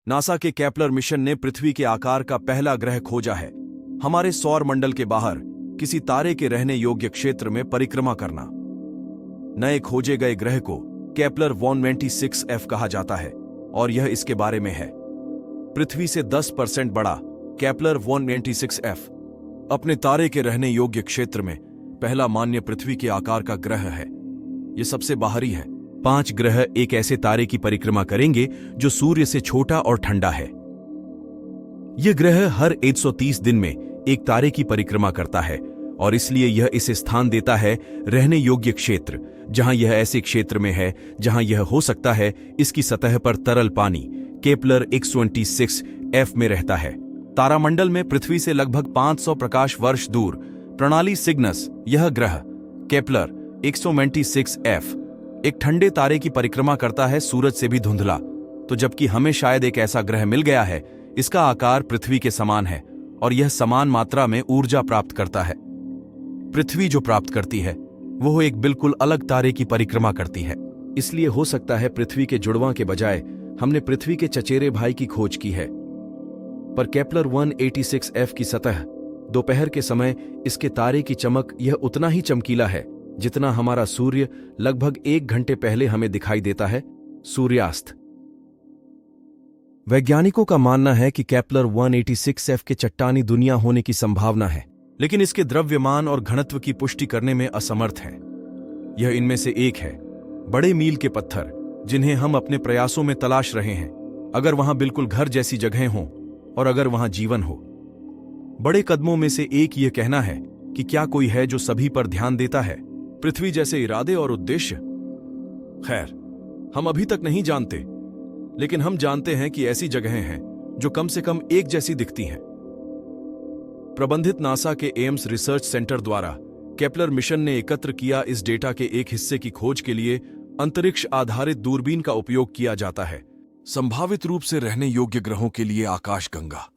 NASA के Kepler mission ने पृथ्वी के आकार का पहला ग्रह खोजा है। हमारे सौर मंडल के बाहर किसी तारे के रहने योग्य क्षेत्र में परिक्रमा करना। नए खोजे गए ग्रह को केपलर 126f कहा जाता है और यह इसके बारे में है। पृथ्वी से 10% बड़ा केपलर 126f अपने तारे के रहने योग्य क्षेत्र में पहला मान्य पृथ्वी के आकार का ग्रह है। यह सबसे बाहरी है। 5 ग्रह एक ऐसे तारे की परिक्रमा करेंगे जो सूर्य से छोटा और ठंडा है। यह ग्रह हर 130 दिन में एक तारे की परिक्रमा करता है और इसलिए यह इसे स्थान देता है रहने योग्य क्षेत्र, जहां यह ऐसे क्षेत्र में है जहां यह हो सकता है इसकी सतह पर तरल पानी केपलर 126f में रहता है। तारामंडल में पृथ्वी से लगभग 500 प्रकाश वर्ष दूर प्रणाली सिग्नस यह ग्रह केपलर 126f एक ठंडे तारे की परिक्रमा करता है, सूरज से भी धुंधला। तो जबकि हमें शायद एक ऐसा ग्रह मिल गया है, इसका आकार पृथ्वी के समान है और यह समान मात्रा में ऊर्जा प्राप्त करता है। पृथ्वी जो प्राप्त करती है वो एक बिल्कुल अलग तारे की परिक्रमा करती है। इसलिए हो सकता है पृथ्वी के जुड़वां के बजाय हमने पृथ्वी के चचेरे भाई की खोज की है। पर केपलर 186f की सतह दोपहर के समय इसके तारे की चमक यह उतना ही चमकीला है जितना हमारा सूर्य लगभग 1 घंटे पहले हमें दिखाई देता है, सूर्यास्त। वैज्ञानिकों का मानना है कि केपलर 186f के चट्टानी दुनिया होने की संभावना है, लेकिन इसके द्रव्यमान और घनत्व की पुष्टि करने में असमर्थ है। यह इनमें से एक है। बड़े मील के पत्थर जिन्हें हम अपने प्रयासों में तलाश रहे हैं, अगर वहां बिल्कुल घर जैसी जगहें हों और अगर वहां जीवन हो। बड़े कदमों में से एक यह कहना है कि क्या कोई है जो सभी पर ध्यान देता है, पृथ्वी जैसे इरादे और उद्देश्य। खैर, हम अभी तक नहीं जानते, लेकिन हम जानते हैं कि ऐसी जगहें हैं जो कम से कम एक जैसी दिखती हैं। प्रबंधित नासा के एम्स रिसर्च सेंटर द्वारा केपलर मिशन ने एकत्र किया इस डेटा के एक हिस्से की खोज के लिए अंतरिक्ष आधारित दूरबीन का उपयोग किया जाता है, संभावित रूप से रहने योग्य ग्रहों के लिए आकाशगंगा।